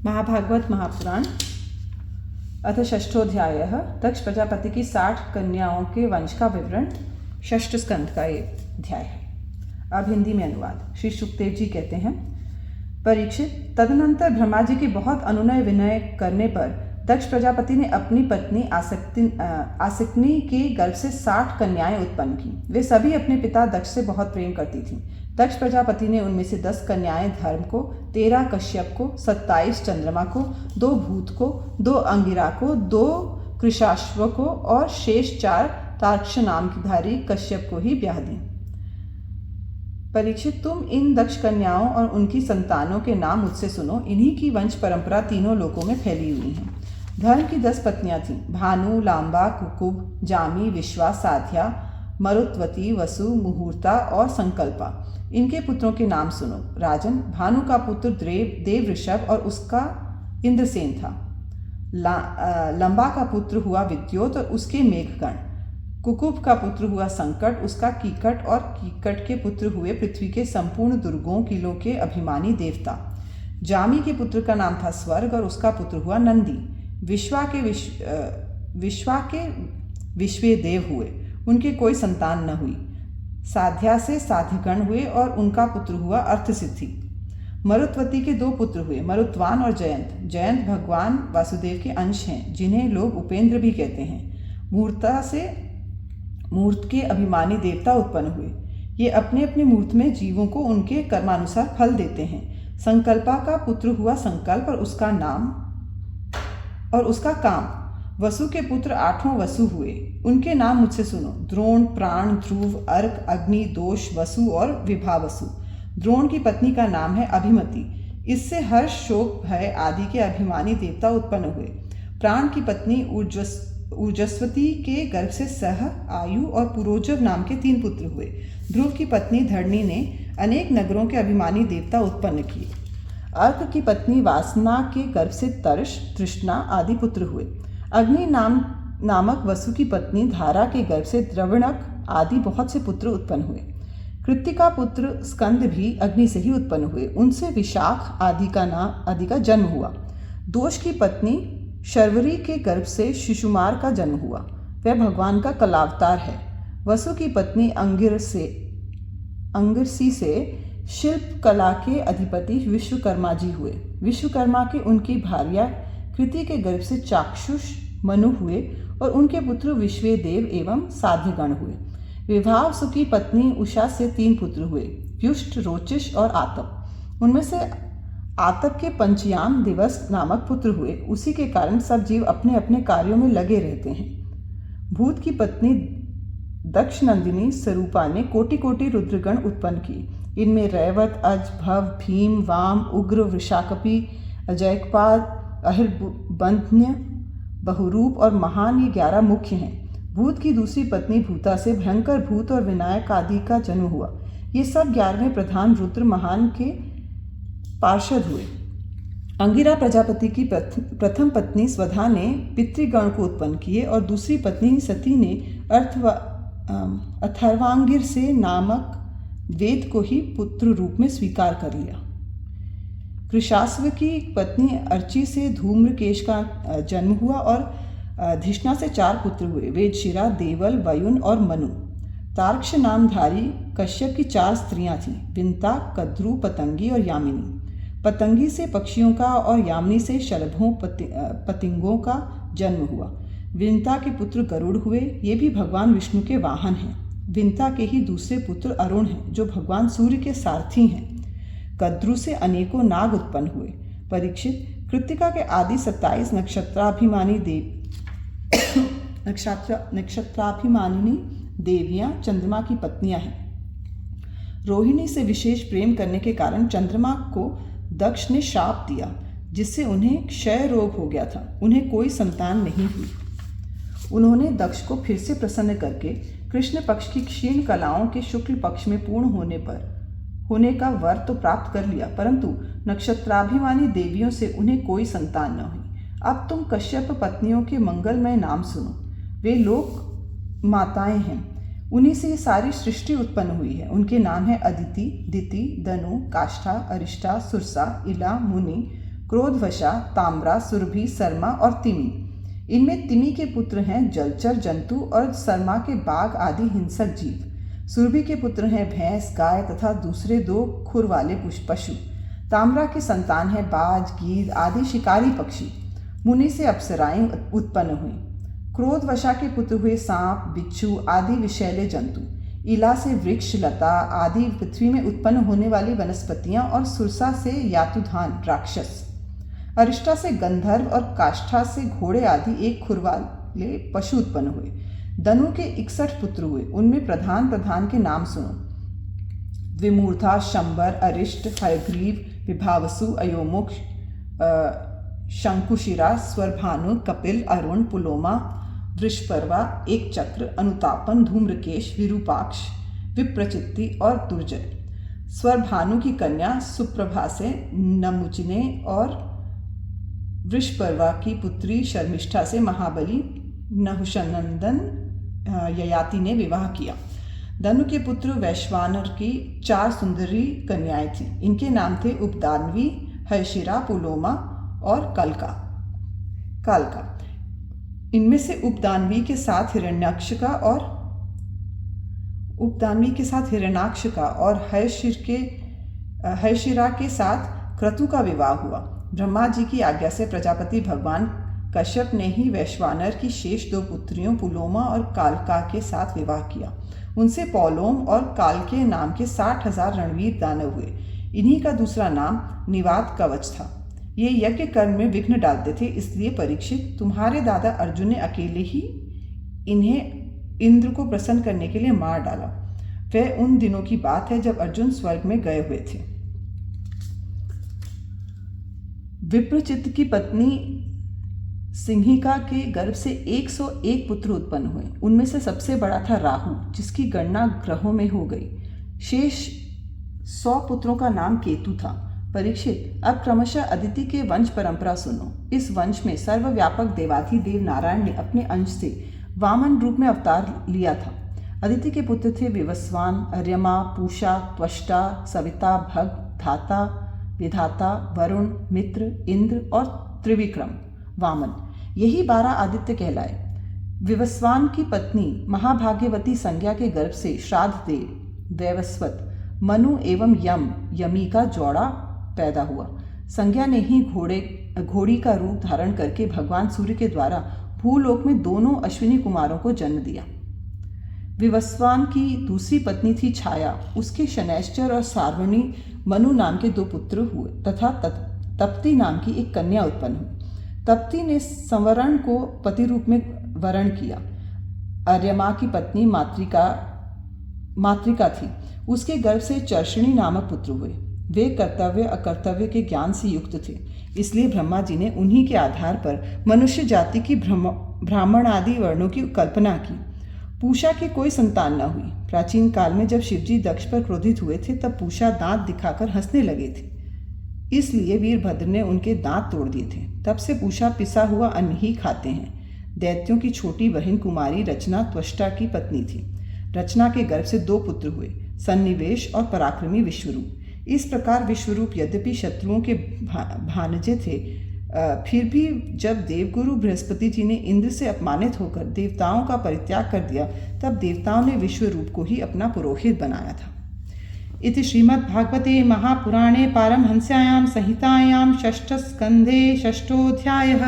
महाभागवत महापुराण अथ षष्ठोध्यायः दक्ष प्रजापति की 60 कन्याओं के वंश का विवरण। षष्ठ स्कंद का ये अध्याय है। अब हिंदी में अनुवाद। श्री सुखदेव जी कहते हैं, परीक्षित, तदनंतर ब्रह्मा जी के बहुत अनुनय विनय करने पर दक्ष प्रजापति ने अपनी पत्नी आसिक्नी के गर्भ से 60 कन्याएं उत्पन्न की। वे सभी अपने पिता दक्ष से बहुत प्रेम करती थीं। दक्ष प्रजापति ने उनमें से 10 कन्याएं धर्म को, 13 कश्यप को, 27 चंद्रमा को, 2 भूत को, 2 अंगिरा को, 2 कृशाश्व को और शेष 4 तार्क्ष नाम की धारी कश्यप को ही ब्याह दी। परीक्षित, तुम इन दक्ष कन्याओं और उनकी संतानों के नाम मुझसे सुनो। इन्हीं की वंश परंपरा तीनों लोकों में फैली हुई है। धर्म की 10 पत्नियां थीं, भानु, लांबा, कुकुब, जामी, विश्वा, साध्या, मरुत्वती, वसु, मुहूर्ता और संकल्पा। इनके पुत्रों के नाम सुनो। राजन, भानु का पुत्र देव ऋषभ और उसका इंद्रसेन था। लंबा का पुत्र हुआ विद्योत और उसके मेघगण। कुकुब का पुत्र हुआ संकट, उसका कीकट, और कीकट के पुत्र हुए पृथ्वी के संपूर्ण दुर्गों किलों के अभिमानी देवता। जामी के पुत्र का नाम था स्वर्ग और उसका पुत्र हुआ नंदी। विश्वा के विश्वे देव हुए, उनके कोई संतान न हुई। साध्या से साध्यगण हुए और उनका पुत्र हुआ अर्थसिद्धि। मरुत्वती के 2 पुत्र हुए, मरुत्वान और जयंत। जयंत भगवान वासुदेव के अंश हैं, जिन्हें लोग उपेंद्र भी कहते हैं। मूर्ता से मूर्त के अभिमानी देवता उत्पन्न हुए। ये अपने अपने मूर्त में जीवों को उनके कर्मानुसार फल देते हैं। संकल्पा का पुत्र हुआ संकल्प और उसका काम। वसु के पुत्र 8 वसु हुए। उनके नाम मुझसे सुनो। द्रोण, प्राण, ध्रुव, अर्क, अग्नि, दोष, वसु और विभावसु। द्रोण की पत्नी का नाम है अभिमति। इससे हर्ष, शोक, भय आदि के अभिमानी देवता उत्पन्न हुए। प्राण की पत्नी ऊर्जस्वती के गर्भ से सह, आयु और पुरोजव नाम के 3 पुत्र हुए। ध्रुव की पत्नी धरणी ने अनेक नगरों के अभिमानी देवता उत्पन्न किए। अर्क की पत्नी वासना के गर्भ से तर्ष, तृष्णा आदि पुत्र हुए। अग्नि नामक वसु की पत्नी धारा के गर्भ से द्रविणक आदि बहुत से पुत्र उत्पन्न हुए। कृत्तिका पुत्र स्कंद भी अग्नि से ही उत्पन्न हुए। उनसे विशाख आदि का जन्म हुआ। दोष की पत्नी शर्वरी के गर्भ से शिशुमार का जन्म हुआ। वह भगवान का कलावतार है। वसु की पत्नी अंगिरसी से शिल्प कला के अधिपति विश्वकर्मा जी हुए। विश्वकर्मा के उनकी भार्या कृति के गर्भ से चाक्षुष मनु हुए और उनके पुत्र विश्वेदेव एवं साध्यगण हुए। विभावसु की पत्नी उषा से 3 पुत्र हुए, व्युष्ट, रोचिष और आतप। उनमें से आतप के पंचयाम दिवस नामक पुत्र हुए। उसी के कारण सब जीव अपने अपने कार्यों में लगे रहते हैं। भूत की पत्नी दक्ष नंदिनी स्वरूपा ने कोटि कोटि रुद्रगण उत्पन्न की। इनमें रैवत, अज, भव, भीम, वाम, उग्र, वृषाकपि, अजयकपाल, अहिर्बंध्य, बहुरूप और महान, ये 11 मुख्य हैं। भूत की दूसरी पत्नी भूता से भयंकर भूत और विनायक आदि का जन्म हुआ। ये सब 11वें प्रधान रुद्र महान के पार्षद हुए। अंगिरा प्रजापति की प्रथम पत्नी स्वधा ने पितृगण को उत्पन्न किए और दूसरी पत्नी सती ने अथर्वांगिर से नामक वेद को ही पुत्र रूप में स्वीकार कर लिया। कृशास्व की पत्नी अर्ची से धूम्रकेश का जन्म हुआ और धिष्णा से 4 पुत्र हुए, वेदशिरा, देवल, वयुन और मनु। तार्क्ष नामधारी कश्यप की 4 स्त्रियां थीं, विंता, कद्रु, पतंगी और यामिनी। पतंगी से पक्षियों का और यामिनी से शलभों पतिंगों का जन्म हुआ। विंता के पुत्र गरुड़ हुए, ये भी भगवान विष्णु के वाहन हैं। विंता के ही दूसरे पुत्र अरुण हैं, जो भगवान सूर्य के सारथी हैं। कद्रु से अनेकों नाग उत्पन्न हुए। परीक्षित, कृत्तिका के आदि 27 नक्षत्राभिमानिनी देवियां चंद्रमा की पत्नियां हैं। रोहिणी से विशेष प्रेम करने के कारण चंद्रमा को दक्ष ने शाप दिया, जिससे उन्हें क्षय रोग हो गया था। उन्हें कोई संतान नहीं हुई। उन्होंने दक्ष को फिर से प्रसन्न करके कृष्ण पक्ष की क्षीण कलाओं के शुक्ल पक्ष में पूर्ण होने का वर तो प्राप्त कर लिया, परंतु नक्षत्राभिमानी देवियों से उन्हें कोई संतान न हुई। अब तुम कश्यप पत्नियों के मंगलमय नाम सुनो। वे लोक माताएं हैं। उन्हीं से सारी सृष्टि उत्पन्न हुई है। उनके नाम है अदिति, दिति, दनु, काष्ठा, अरिष्टा, सुरसा, इला, मुनि, क्रोधवशा, ताम्रा, सुरभि, सरमा और तिमि। इनमें तिमि के पुत्र हैं जलचर जंतु और सरमा के बाघ आदि हिंसक जीव। सुरभि के पुत्र हैं भैंस, गाय तथा दूसरे 2 खुर वाले पशु। ताम्रा के संतान हैं बाज, गीद आदि शिकारी पक्षी। मुनि से अप्सराएं उत्पन्न हुई। क्रोधवशा के पुत्र हुए सांप, बिच्छू आदि विषैले जंतु। इला से वृक्ष, लता आदि पृथ्वी में उत्पन्न होने वाली वनस्पतियां और सुरसा से यातुधान राक्षस। अरिष्टा से गंधर्व और काष्ठा से घोड़े आदि 1 खुर वाले पशु उत्पन्न हुए। दनु के 61 पुत्र हुए। उनमें प्रधान के नाम सुनो। विमूर्धा, शंबर, अरिष्ट, हयग्रीव, विभावसु, अयोमुख, शंकुशिरा, स्वरभानु, कपिल, अरुण, पुलोमा, वृषपर्वा, एक चक्र, अनुतापन, धूम्रकेश, विरूपाक्ष, विप्रचित्ति और दुर्जय। स्वरभानु की कन्या सुप्रभा से नमुचिने और वृषपर्वा की पुत्री शर्मिष्ठा से महाबली नहुषनंदन ययाति ने विवाह किया। धनु के पुत्र वैश्वानर की 4 सुंदरी कन्याएं थीं। इनके नाम थे उपदानवी, हयशिरा, पुलोमा और कालका। इनमें से उपदानवी के साथ हिरण्याक्ष का और हयशिरा के साथ क्रतु का विवाह हुआ। ब्रह्मा जी की आज्ञा से प्रजापति भगवान कश्यप ने ही वैश्वानर की शेष 2 पुत्रियों पुलोमा और कालका के साथ विवाह किया। उनसे पौलोम और कालके नाम के 60,000 रणवीर दानव हुए। इन्हीं का दूसरा नाम निवात कवच था। ये यज्ञ कर्म में विघ्न डालते थे, इसलिए परीक्षित, तुम्हारे दादा अर्जुन ने अकेले ही इन्हें इंद्र को प्रसन्न करने के लिए मार डाला। वह उन दिनों की बात है जब अर्जुन स्वर्ग में गए हुए थे। विप्रचित्त की पत्नी सिंहिका के गर्भ से 101 पुत्र उत्पन्न हुए। उनमें से सबसे बड़ा था राहु, जिसकी गणना ग्रहों में हो गई। शेष 100 पुत्रों का नाम केतु था। परीक्षित, अब क्रमशः अदिति के वंश परंपरा सुनो। इस वंश में सर्वव्यापक देवाधिदेव नारायण ने अपने अंश से वामन रूप में अवतार लिया था। अदिति के पुत्र थे विवस्वान, अर्यमा, पूषा, त्वष्टा, सविता, भग, धाता, विधाता, वरुण, मित्र, इंद्र और त्रिविक्रम वामन। यही 12 आदित्य कहलाए। विवस्वान की पत्नी महाभाग्यवती संज्ञा के गर्भ से श्राद्ध देव वैवस्वत, मनु एवं यमी का जोड़ा पैदा हुआ। संज्ञा ने ही घोड़ी का रूप धारण करके भगवान सूर्य के द्वारा भूलोक में दोनों अश्विनी कुमारों को जन्म दिया। विवस्वान की दूसरी पत्नी थी छाया। उसके शनैश्चर और सार्वणी मनु नाम के 2 पुत्र हुए तथा तप्ती नाम की एक कन्या उत्पन्न हुई। तप्ती ने संवरण को पति रूप में वरण किया। अर्यमा की पत्नी मातृका थी। उसके गर्भ से चर्षणी नामक पुत्र हुए। वे कर्तव्य अकर्तव्य के ज्ञान से युक्त थे, इसलिए ब्रह्मा जी ने उन्हीं के आधार पर मनुष्य जाति की ब्राह्मण आदि वर्णों की कल्पना की। पूषा की कोई संतान न हुई। प्राचीन काल में जब शिवजी दक्ष पर क्रोधित हुए थे, तब पूषा दांत दिखाकर हंसने लगे थे, इसलिए वीरभद्र ने उनके दांत तोड़ दिए थे। तब से पूषा पिसा हुआ अन्न ही खाते हैं। दैत्यों की छोटी बहन कुमारी रचना त्वष्टा की पत्नी थी। रचना के गर्भ से 2 पुत्र हुए, सन्निवेश और पराक्रमी विश्वरूप। इस प्रकार विश्वरूप यद्यपि शत्रुओं के भानजे थे, फिर भी जब देवगुरु बृहस्पति जी ने इंद्र से अपमानित होकर देवताओं का परित्याग कर दिया, तब देवताओं ने विश्वरूप को ही अपना पुरोहित बनाया था। इति श्रीमद्भागवते महापुराणे पारमहंस्यायां संहितायां 6ठ स्कन्धे 6ठोऽध्यायः।